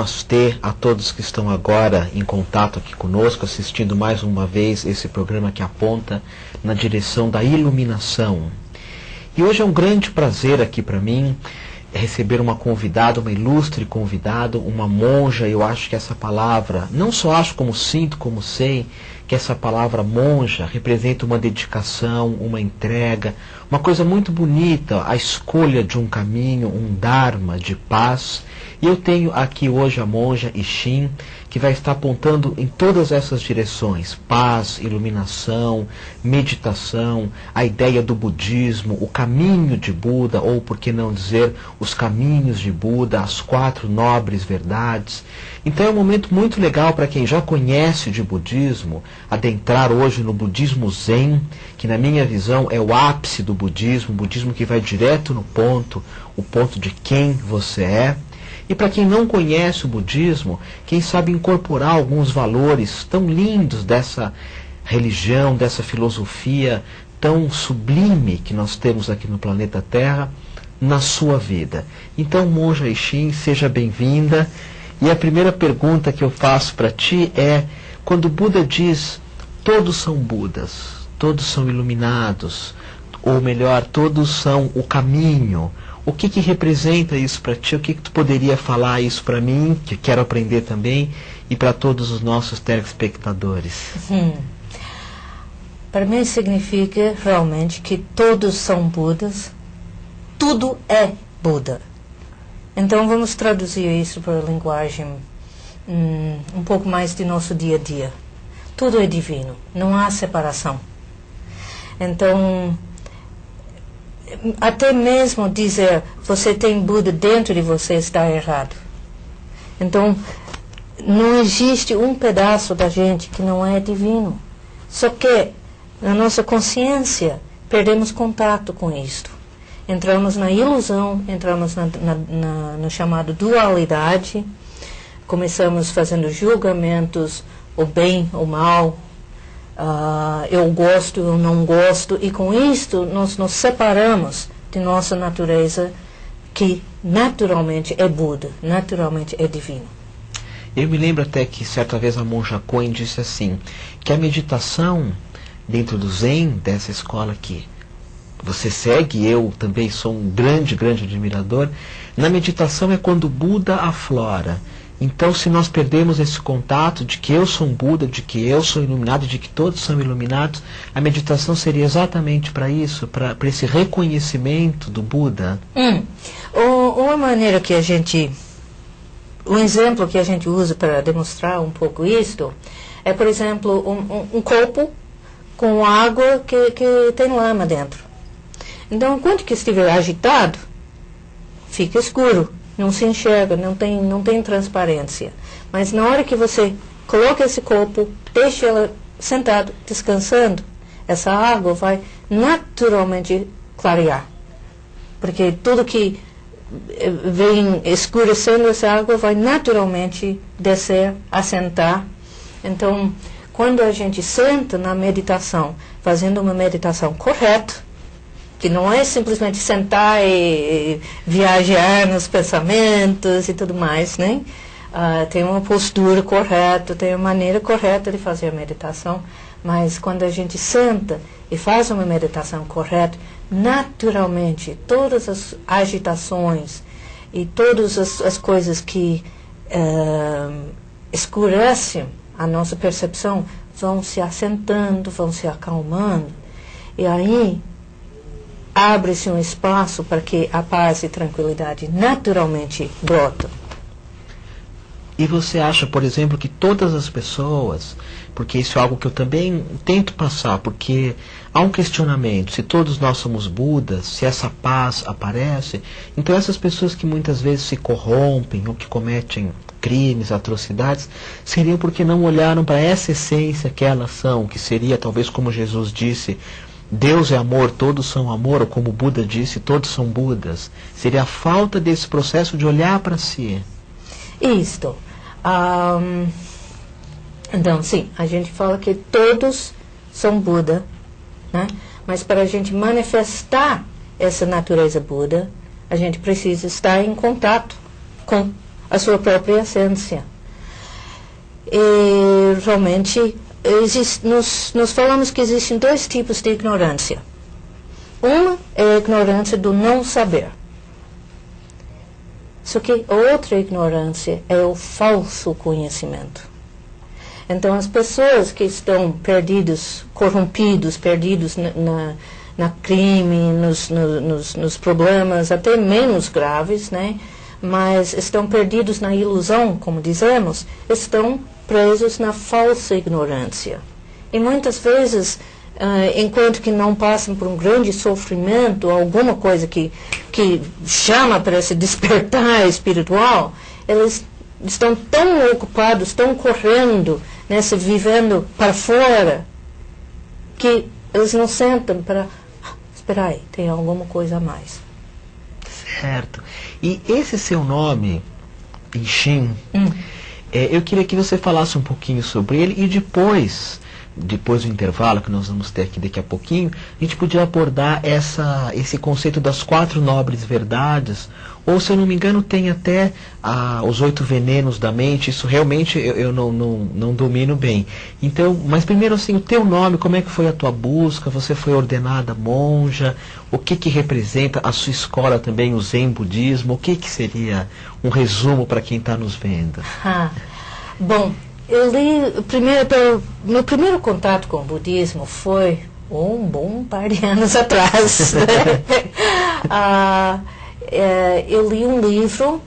namastê a todos que estão agora em contato aqui conosco, assistindo mais uma vez esse programa que aponta na direção da iluminação. E hoje é um grande prazer aqui para mim receber uma convidada, uma ilustre convidada, uma monja. Eu acho que essa palavra, não só acho como sinto, como sei, que essa palavra monja representa uma dedicação, uma entrega, uma coisa muito bonita, a escolha de um caminho, um dharma de paz. E eu tenho aqui hoje a monja Ishin, que vai estar apontando em todas essas direções: paz, iluminação, meditação, a ideia do budismo, o caminho de Buda, ou por que não dizer, os caminhos de Buda, as 4 nobres verdades. Então é um momento muito legal para quem já conhece de budismo, adentrar hoje no budismo Zen, que na minha visão é o ápice do budismo, o budismo que vai direto no ponto, o ponto de quem você é. E para quem não conhece o budismo, quem sabe incorporar alguns valores tão lindos dessa religião, dessa filosofia tão sublime que nós temos aqui no planeta Terra, na sua vida. Então, monja Ishin, seja bem-vinda. E a primeira pergunta que eu faço para ti é: quando Buda diz todos são Budas, todos são iluminados, ou melhor, todos são o caminho, o que representa isso para ti? O que tu poderia falar isso para mim, que quero aprender também, e para todos os nossos telespectadores? Para mim significa realmente que todos são Budas, tudo é Buda. Então vamos traduzir isso para a linguagem um pouco mais de nosso dia a dia. Tudo é divino, não há separação. Então, até mesmo dizer você tem Buda dentro de você está errado. Então, não existe um pedaço da gente que não é divino. Só que na nossa consciência perdemos contato com isto. Entramos na ilusão, entramos no chamado dualidade, começamos fazendo julgamentos, o bem, o mal, eu gosto, eu não gosto, e com isto nós nos separamos de nossa natureza, que naturalmente é Buda, naturalmente é divino. Eu me lembro até que certa vez a monja Koen disse assim, que a meditação dentro do Zen, dessa escola aqui, você segue, eu também sou um grande admirador, na meditação é quando Buda aflora. Então, se nós perdemos esse contato de que eu sou um Buda, de que eu sou iluminado, de que todos são iluminados, a meditação seria exatamente para isso, para esse reconhecimento do Buda. Uma maneira que a gente, um exemplo que a gente usa para demonstrar um pouco isto, é, por exemplo, um copo com água que tem lama dentro. Então, enquanto que estiver agitado, fica escuro, não se enxerga, não tem transparência. Mas na hora que você coloca esse copo, deixa ela sentado, descansando, essa água vai naturalmente clarear. Porque tudo que vem escurecendo essa água vai naturalmente descer, assentar. Então, quando a gente senta na meditação, fazendo uma meditação correta, que não é simplesmente sentar e viajar nos pensamentos e tudo mais, né? Tem uma postura correta, tem uma maneira correta de fazer a meditação, mas quando a gente senta e faz uma meditação correta, naturalmente todas as agitações e todas as coisas que escurecem a nossa percepção vão se assentando, vão se acalmando, e aí abre-se um espaço para que a paz e tranquilidade naturalmente brotam. E você acha, por exemplo, que todas as pessoas, porque isso é algo que eu também tento passar, porque há um questionamento, se todos nós somos Budas, se essa paz aparece, então essas pessoas que muitas vezes se corrompem ou que cometem crimes, atrocidades, seriam porque não olharam para essa essência que elas são, que seria talvez como Jesus disse, Deus é amor, todos são amor, ou como Buda disse, todos são Budas. Seria a falta desse processo de olhar para si. Isto. Então, sim, a gente fala que todos são Buda, né? Mas para a gente manifestar essa natureza Buda, a gente precisa estar em contato com a sua própria essência. E realmente nós falamos que existem dois tipos de ignorância. Uma é a ignorância do não saber. Só que a outra ignorância é o falso conhecimento. Então, as pessoas que estão perdidos, corrompidos, perdidos na crime, nos problemas até menos graves, né? Mas estão perdidos na ilusão, como dizemos, estão presos na falsa ignorância. E muitas vezes, enquanto que não passam por um grande sofrimento, alguma coisa que chama para esse despertar espiritual, eles estão tão ocupados, tão correndo, vivendo para fora, que eles não sentam para... Espera aí, tem alguma coisa a mais. Certo. E esse seu nome, Ixim, eu queria que você falasse um pouquinho sobre ele e depois do intervalo que nós vamos ter aqui daqui a pouquinho, a gente podia abordar esse conceito das 4 nobres verdades, ou se eu não me engano tem até os 8 venenos da mente. Isso realmente eu não domino bem. Então, mas primeiro assim, o teu nome, como é que foi a tua busca? Você foi ordenada monja? O que representa a sua escola também, o Zen Budismo? O que seria um resumo para quem está nos vendo? Bom, eu li, meu primeiro contato com o budismo foi um bom par de anos atrás. Eu li um livro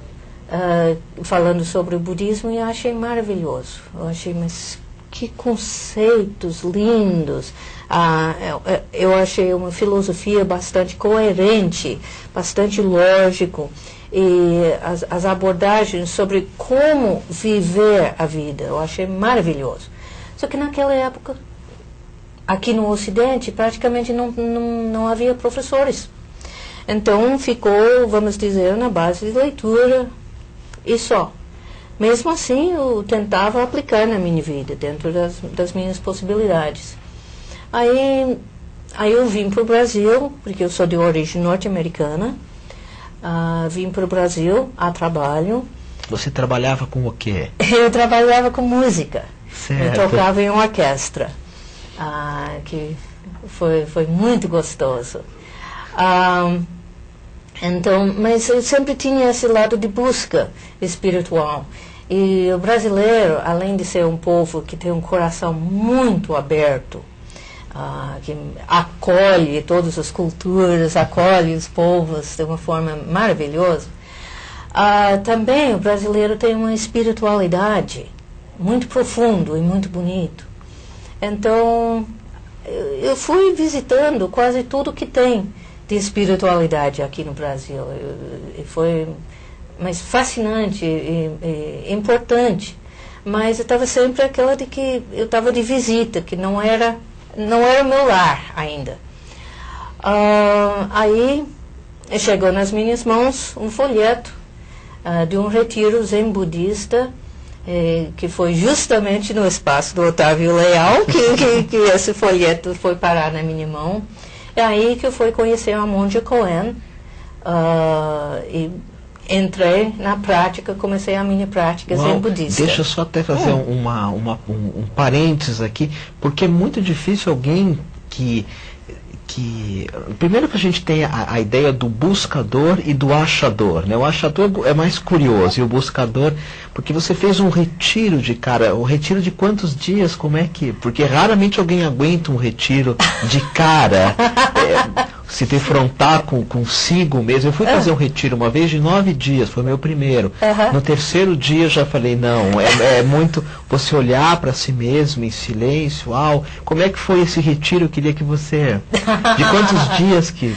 falando sobre o budismo e achei maravilhoso. Eu achei, mas que conceitos lindos. Eu achei uma filosofia bastante coerente, bastante lógico. E as abordagens sobre como viver a vida, eu achei maravilhoso. Só que naquela época, aqui no Ocidente, praticamente não havia professores. Então ficou, vamos dizer, na base de leitura e só. Mesmo assim, eu tentava aplicar na minha vida, dentro das minhas possibilidades. Aí eu vim para o Brasil, porque eu sou de origem norte-americana. Vim para o Brasil a trabalho. Você trabalhava com o quê? Eu trabalhava com música. Certo. Eu tocava em uma orquestra, que foi muito gostoso. Então, mas eu sempre tinha esse lado de busca espiritual. E o brasileiro, além de ser um povo que tem um coração muito aberto, que acolhe todas as culturas, acolhe os povos de uma forma maravilhosa, também o brasileiro tem uma espiritualidade muito profundo e muito bonito. Então, eu fui visitando quase tudo que tem de espiritualidade aqui no Brasil. E foi fascinante e importante. Mas eu estava sempre aquela de que eu estava de visita, que não era o meu lar ainda. Aí chegou nas minhas mãos um folheto de um retiro zen budista, que foi justamente no espaço do Otávio Leal que esse folheto foi parar na minha mão. É aí que eu fui conhecer a monja Coen, e entrei na prática, comecei a minha prática zen budista. Deixa eu só até fazer um parênteses aqui, porque é muito difícil alguém que primeiro que a gente tem a ideia do buscador e do achador, né? O achador é mais curioso e o buscador, porque você fez um retiro um retiro de quantos dias, como é que... Porque raramente alguém aguenta um retiro de cara, se defrontar consigo mesmo. Eu fui fazer um retiro uma vez de 9 dias, foi meu primeiro. No terceiro dia eu já falei, não, é muito você olhar para si mesmo em silêncio. Como é que foi esse retiro? Eu queria que você... De quantos dias que...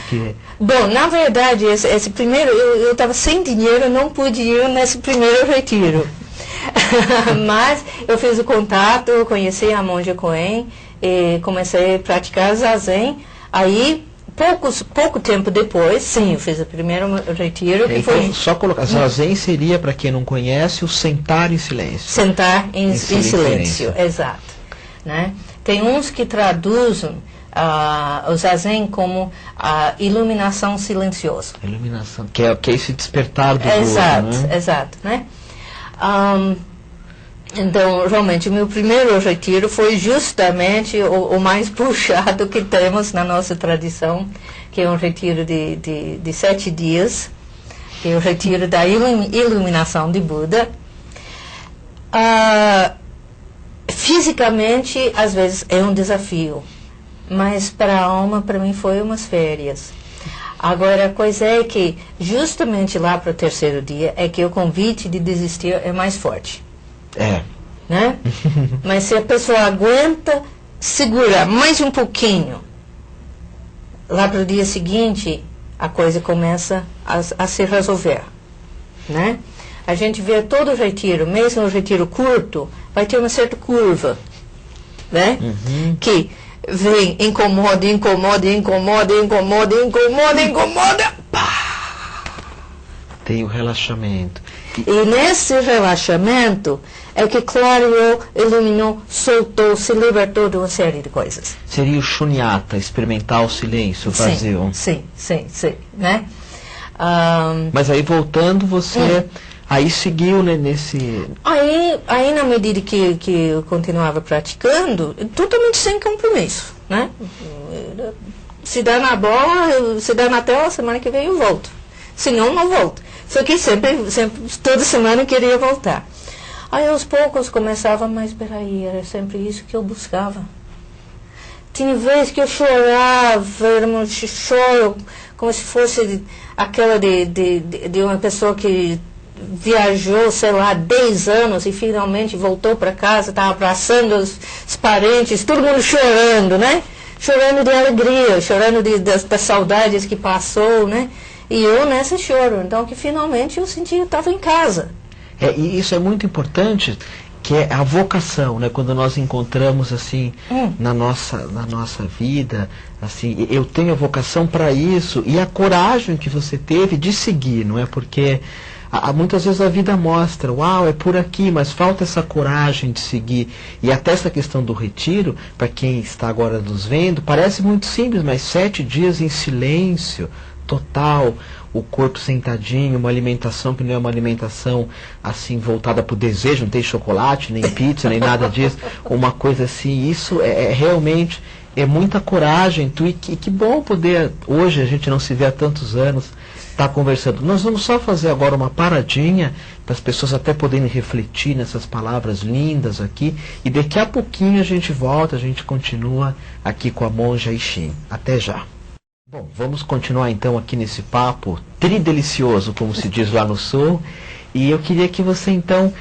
Bom, na verdade, esse primeiro, eu estava sem dinheiro, não pude ir nesse primeiro retiro. Mas eu fiz o contato, conheci a monja Coen, e comecei a praticar zazen. Aí, pouco tempo depois, sim, eu fiz o primeiro retiro. Que então, foi... só colocar, zazen seria, para quem não conhece, o sentar em silêncio. Sentar em silêncio, exato. Né? Tem uns que traduzem o zazen como a iluminação silenciosa. Iluminação, que é esse despertar do exato, Buda, né? Exato, né? Então, realmente, o meu primeiro retiro foi justamente o mais puxado que temos na nossa tradição, que é um retiro de 7 dias, que é o retiro da iluminação de Buda. Fisicamente, às vezes, é um desafio, mas para a alma, para mim, foi umas férias. Agora, a coisa é que, justamente lá para o terceiro dia, é que o convite de desistir é mais forte. Né? Mas se a pessoa aguenta segurar mais um pouquinho, lá para o dia seguinte, a coisa começa a se resolver. Né? A gente vê todo o retiro, mesmo o retiro curto, vai ter uma certa curva, né? Que vem, incomoda, pá! Tem o relaxamento. E nesse relaxamento é que clareou, iluminou, soltou, se libertou de uma série de coisas. Seria o shunyata, experimentar o silêncio, o vazio. Sim, né? Mas aí voltando, você aí seguiu, né, nesse... Aí na medida que eu continuava praticando, totalmente sem compromisso, né? Se dá na bola, se dá na tela, semana que vem eu volto. Se não, não volto. Só que sempre, toda semana eu queria voltar. Aí aos poucos começava, mas peraí, era sempre isso que eu buscava. Tinha vezes que eu chorava, choro como se fosse aquela de uma pessoa que viajou, sei lá, 10 anos e finalmente voltou para casa, estava abraçando os parentes, todo mundo chorando, né? Chorando de alegria, chorando das saudades que passou, né? E eu nessa choro, então que finalmente eu senti que eu estava em casa. E isso é muito importante, que é a vocação, né? Quando nós encontramos assim na nossa vida, assim, eu tenho a vocação para isso e a coragem que você teve de seguir, não é? Porque muitas vezes a vida mostra, uau, é por aqui, mas falta essa coragem de seguir. E até essa questão do retiro, para quem está agora nos vendo, parece muito simples, mas 7 dias em silêncio total, o corpo sentadinho, uma alimentação que não é uma alimentação assim voltada para o desejo, não tem chocolate, nem pizza, nem nada disso, uma coisa assim, isso realmente é muita coragem, e que bom poder, hoje a gente não se vê há tantos anos, estar conversando. Nós vamos só fazer agora uma paradinha, para as pessoas até poderem refletir nessas palavras lindas aqui, e daqui a pouquinho a gente volta, a gente continua aqui com a monja Ishin. Até já. Bom, vamos continuar então aqui nesse papo tridelicioso, como se diz lá no sul, e eu queria que você então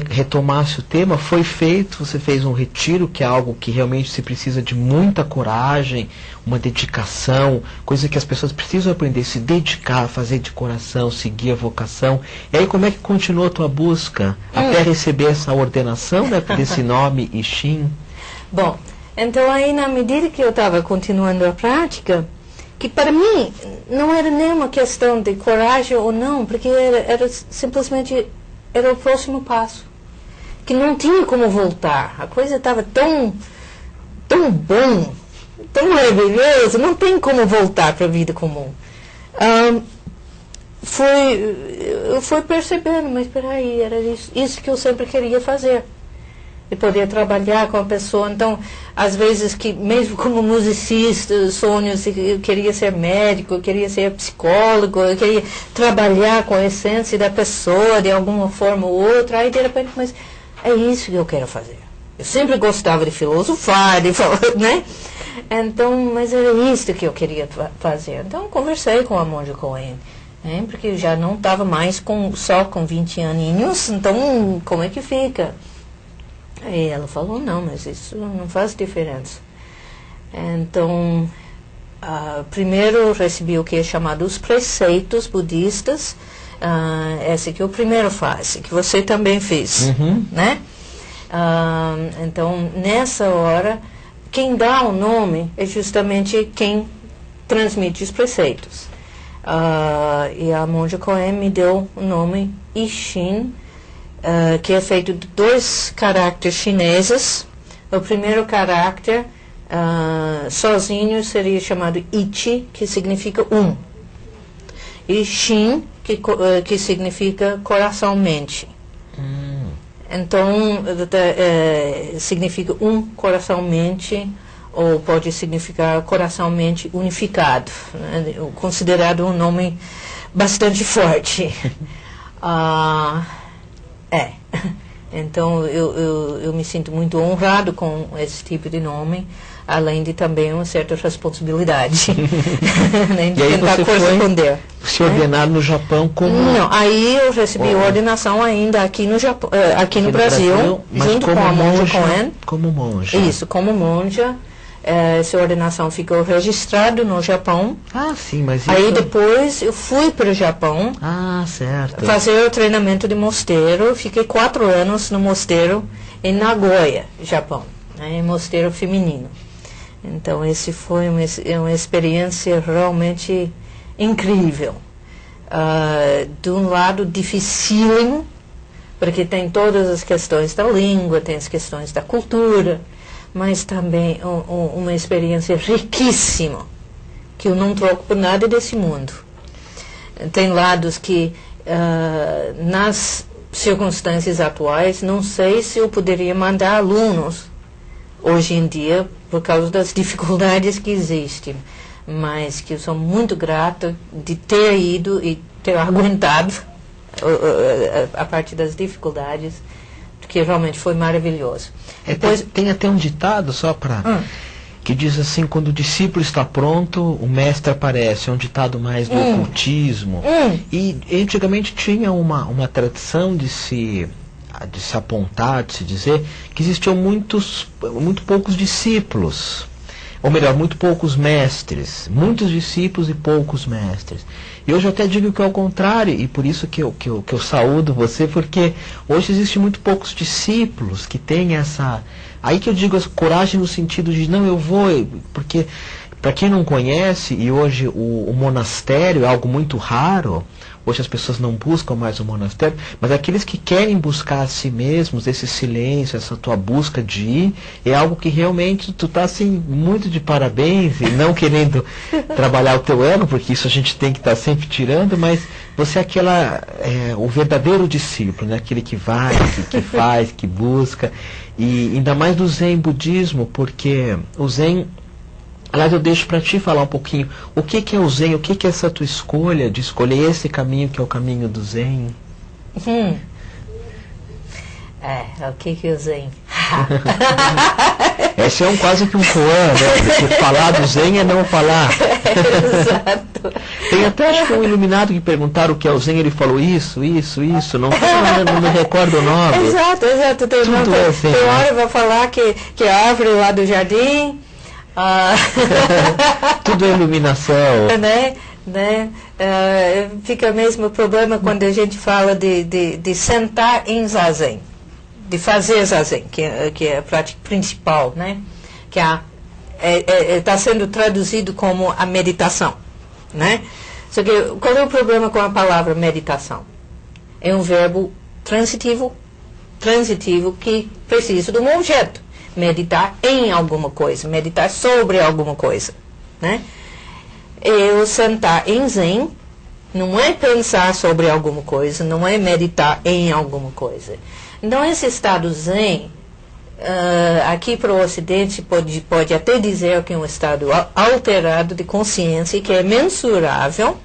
retomasse o tema. Foi feito, você fez um retiro, que é algo que realmente se precisa de muita coragem, uma dedicação, coisa que as pessoas precisam aprender, se dedicar, fazer de coração, seguir a vocação. E aí como é que continuou a tua busca até receber essa ordenação, né, desse nome Ishin? Bom, então aí na medida que eu estava continuando a prática, que para mim não era nem uma questão de coragem ou não, porque era simplesmente era o próximo passo, que não tinha como voltar. A coisa estava tão bom, tão maravilhoso, não tem como voltar para a vida comum. Eu fui percebendo, mas peraí, era isso que eu sempre queria fazer. De poder trabalhar com a pessoa. Então, às vezes, que mesmo como musicista, sonhos, eu queria ser médico, eu queria ser psicólogo, eu queria trabalhar com a essência da pessoa de alguma forma ou outra. Aí, de repente, mas é isso que eu quero fazer. Eu sempre gostava de filosofar, né? Então, mas era isso que eu queria fazer. Então, conversei com a monja Cohen, né? Porque eu já não estava mais só com 20 aninhos, então, como é que fica? Aí ela falou, não, mas isso não faz diferença. Então, primeiro eu recebi o que é chamado os preceitos budistas. Essa aqui é a primeira fase, que você também fez, né? Então, nessa hora, quem dá o nome é justamente quem transmite os preceitos. E a monja Cohen me deu o nome Ishin, que é feito de 2 caracteres chineses. O primeiro caráter, sozinho, seria chamado Ichi, que significa um. E Shin, que significa coração-mente. Então, significa coração-mente, ou pode significar coração-mente unificado, né? Considerado um nome bastante forte. Então, eu me sinto muito honrado com esse tipo de nome, além de também uma certa responsabilidade. Né, de e aí tentar você corresponder. Foi se ordenar no Japão como... Não, aí eu recebi ordenação ainda aqui no Japão, aqui no Brasil, junto com a monja Cohen. Como monja. Isso, como monja. Essa ordenação ficou registrada no Japão. Ah, sim, mas isso... Aí depois eu fui para o Japão. Ah, certo. Fazer o treinamento de mosteiro. Fiquei 4 anos no mosteiro em Nagoya, Japão, né, em mosteiro feminino. Então, esse foi uma experiência realmente incrível. De um lado, dificílimo, porque tem todas as questões da língua, tem as questões da cultura, mas também uma experiência riquíssima, que eu não troco por nada desse mundo. Tem lados que, nas circunstâncias atuais, não sei se eu poderia mandar alunos hoje em dia, por causa das dificuldades que existem, mas que eu sou muito grata de ter ido e ter aguentado a partir das dificuldades, porque realmente foi maravilhoso. Tem até um ditado, só para... que diz assim, quando o discípulo está pronto, o mestre aparece. É um ditado mais do ocultismo. E antigamente tinha uma tradição de se apontar, de se dizer que existiam muito poucos discípulos, ou melhor, muito poucos mestres, muitos discípulos e poucos mestres. E hoje eu até digo que é o contrário, e por isso que eu saúdo você, porque hoje existe muito poucos discípulos que têm essa... Aí que eu digo coragem no sentido de, não, eu vou, porque para quem não conhece, e hoje o monastério é algo muito raro. Hoje as pessoas não buscam mais o monastério, mas aqueles que querem buscar a si mesmos, esse silêncio, essa tua busca de ir, é algo que realmente tu tá assim, muito de parabéns, e não querendo trabalhar o teu ego, porque isso a gente tem que estar sempre tirando, mas você é o verdadeiro discípulo, né? Aquele que vai, que faz, que busca, e ainda mais do Zen budismo, porque o Zen... Aliás, eu deixo para ti falar um pouquinho. O que é o Zen? O que é essa tua escolha de escolher esse caminho que é o caminho do Zen? O que é o Zen? Esse é quase que um poema, né? Porque falar do Zen é não falar. Exato. Tem até, acho que um iluminado que perguntaram o que é o Zen, ele falou isso. Não me recordo o nome. Exato. Tem hora vai falar que a árvore lá do jardim... Tudo é iluminação. Né? Fica mesmo o problema quando a gente fala de sentar em zazen, de fazer zazen, que é a prática principal, né? Que está sendo traduzido como a meditação, né? Só que qual é o problema com a palavra meditação? É um verbo transitivo que precisa de um objeto. Meditar em alguma coisa, meditar sobre alguma coisa, né? Eu sentar em Zen não é pensar sobre alguma coisa, não é meditar em alguma coisa. Então, esse estado Zen, aqui para o Ocidente, pode até dizer que é um estado alterado de consciência, que é mensurável.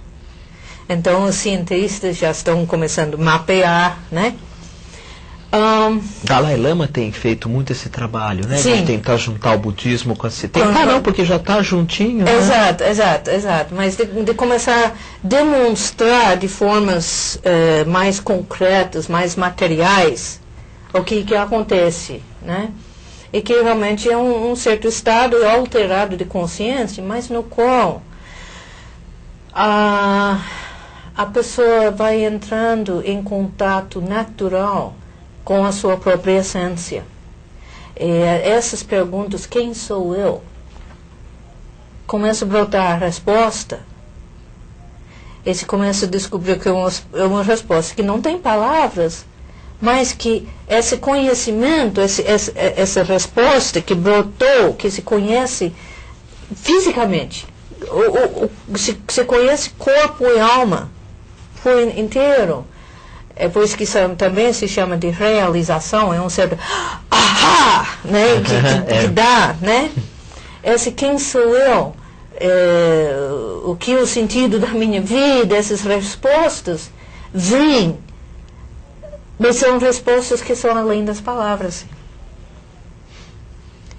Então, os cientistas já estão começando a mapear, né? Dalai Lama tem feito muito esse trabalho, né? Sim. De tentar juntar o budismo com a ciência. Não, porque já está juntinho, né? Exato. Mas de começar a demonstrar de formas mais concretas, mais materiais, o que acontece, né? E que realmente é um certo estado alterado de consciência, mas no qual a pessoa vai entrando em contato natural com a sua própria essência. Essas perguntas, quem sou eu? Começa a brotar a resposta. E se começa a descobrir que é uma resposta que não tem palavras, mas que esse conhecimento, essa resposta que brotou, que se conhece fisicamente, se conhece corpo e alma, por inteiro. É por isso que também se chama de realização, é um certo ahá, né, que dá, né? Esse quem sou eu, o que é o sentido da minha vida, essas respostas vêm, mas são respostas que são além das palavras.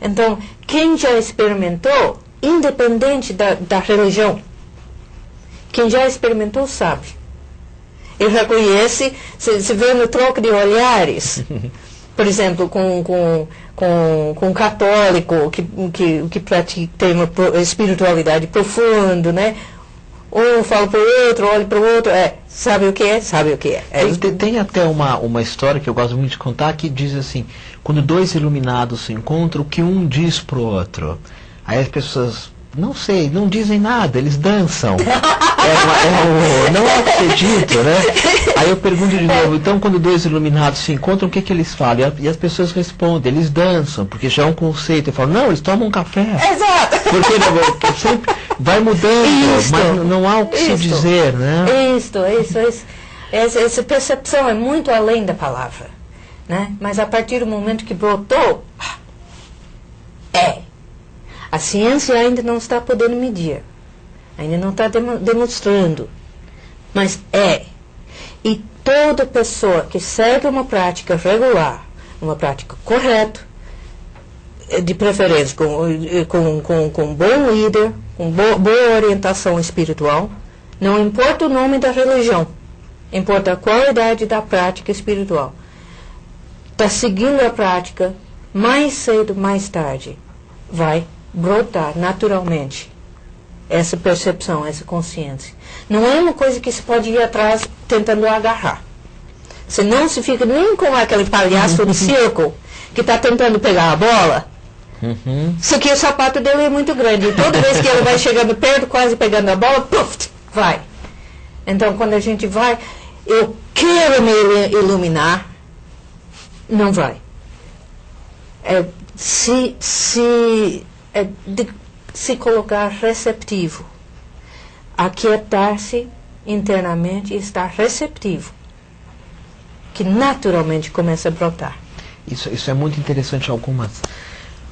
Então, quem já experimentou, independente da religião, quem já experimentou sabe. Ele já conhece, se vê no troco de olhares, por exemplo, com um católico que pratica, tem uma espiritualidade profunda, né? Um fala para o outro, olha para o outro, sabe o que é? Sabe o que é. Tem até uma história que eu gosto muito de contar que diz assim, quando dois iluminados se encontram, o que um diz para o outro? Aí as pessoas, não sei, não dizem nada, eles dançam. Não é o que ser dito, né? Aí eu pergunto de novo, então quando dois iluminados se encontram, o que eles falam? E as pessoas respondem, eles dançam, porque já é um conceito. Eu falo, não, eles tomam um café. Exato. Porque sempre vai mudando, mas não há o que se dizer, né? Isso. Essa percepção é muito além da palavra, né? Mas a partir do momento que brotou, a ciência ainda não está podendo medir, ainda não está demonstrando, mas e toda pessoa que segue uma prática regular, uma prática correta, de preferência com um bom líder, com boa orientação espiritual, não importa o nome da religião, importa a qualidade da prática espiritual, está seguindo a prática, mais cedo, mais tarde, vai brotar naturalmente essa percepção, essa consciência. Não é uma coisa que se pode ir atrás tentando agarrar. Senão se fica nem com aquele palhaço do circo que está tentando pegar a bola. Isso aqui, o sapato dele é muito grande. E toda vez que ele vai chegando perto, quase pegando a bola, puf, vai. Então, quando a gente vai, eu quero me iluminar, não vai. Se colocar receptivo, aquietar-se internamente e estar receptivo, que naturalmente começa a brotar. Isso é muito interessante, algumas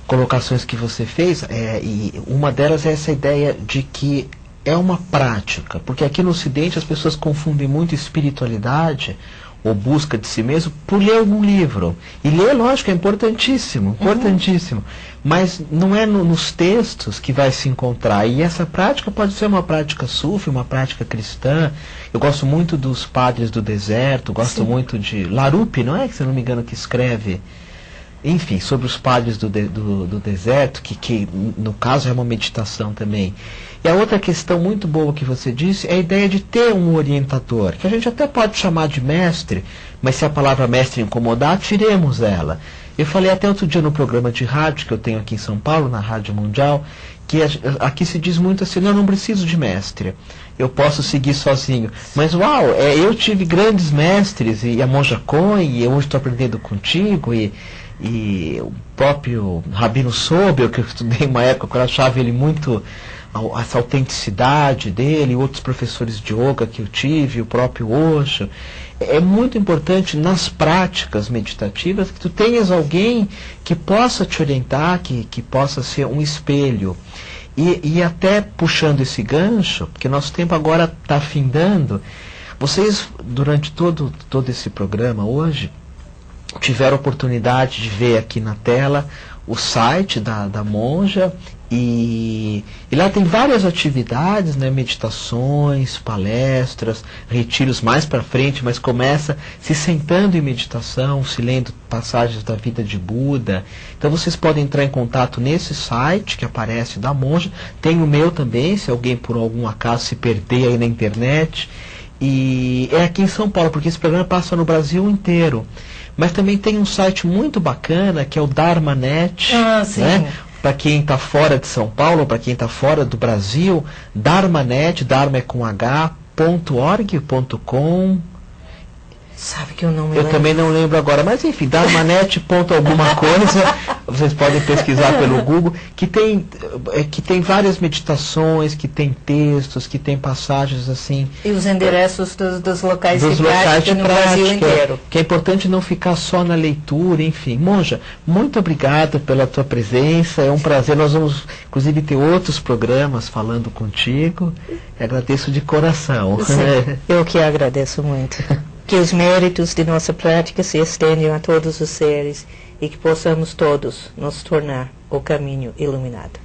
colocações que você fez, e uma delas é essa ideia de que é uma prática, porque aqui no Ocidente as pessoas confundem muito espiritualidade ou busca de si mesmo por ler algum livro. E ler, lógico, é importantíssimo, mas não é nos textos que vai se encontrar. E essa prática pode ser uma prática sufi, uma prática cristã. Eu gosto muito dos Padres do Deserto, gosto muito de Larupi, não é, que se não me engano, que escreve, enfim, sobre os Padres do Deserto, que no caso é uma meditação também. E a outra questão muito boa que você disse é a ideia de ter um orientador, que a gente até pode chamar de mestre, mas se a palavra mestre incomodar, tiremos ela. Eu falei até outro dia no programa de rádio que eu tenho aqui em São Paulo, na Rádio Mundial, que aqui se diz muito assim, não preciso de mestre, eu posso seguir sozinho. Mas uau, eu tive grandes mestres, e a Monja Coen, e eu hoje estou aprendendo contigo, e o próprio Rabino Sobel, que eu estudei uma época, que eu achava ele muito, essa autenticidade dele, outros professores de yoga que eu tive, o próprio Osho. É muito importante nas práticas meditativas que tu tenhas alguém que possa te orientar, que possa ser um espelho. E até puxando esse gancho, porque nosso tempo agora está findando, vocês, durante todo esse programa hoje, tiveram a oportunidade de ver aqui na tela o site da Monja, e lá tem várias atividades, né, meditações, palestras, retiros mais para frente, mas começa se sentando em meditação, se lendo passagens da vida de Buda. Então vocês podem entrar em contato nesse site que aparece da Monja, tem o meu também, se alguém por algum acaso se perder aí na internet, e é aqui em São Paulo, porque esse programa passa no Brasil inteiro. Mas também tem um site muito bacana, que é o Dharmanet, né? Para quem está fora de São Paulo, para quem está fora do Brasil, Dharmanet, Dharma é com h.org.com. Sabe que eu não me Eu lembro. também não lembro agora, mas enfim, Dharmanet. Alguma coisa, Vocês podem pesquisar pelo Google, que tem várias meditações, que tem textos, que tem passagens assim. E os endereços dos locais Dos de locais prática de no Brasil inteiro. que é importante não ficar só na leitura, enfim. Monja, muito obrigado pela tua presença, é um prazer. Nós vamos, inclusive, ter outros programas falando contigo. Agradeço de coração. Sim, eu que agradeço muito. Que os méritos de nossa prática se estendam a todos os seres e que possamos todos nos tornar o caminho iluminado.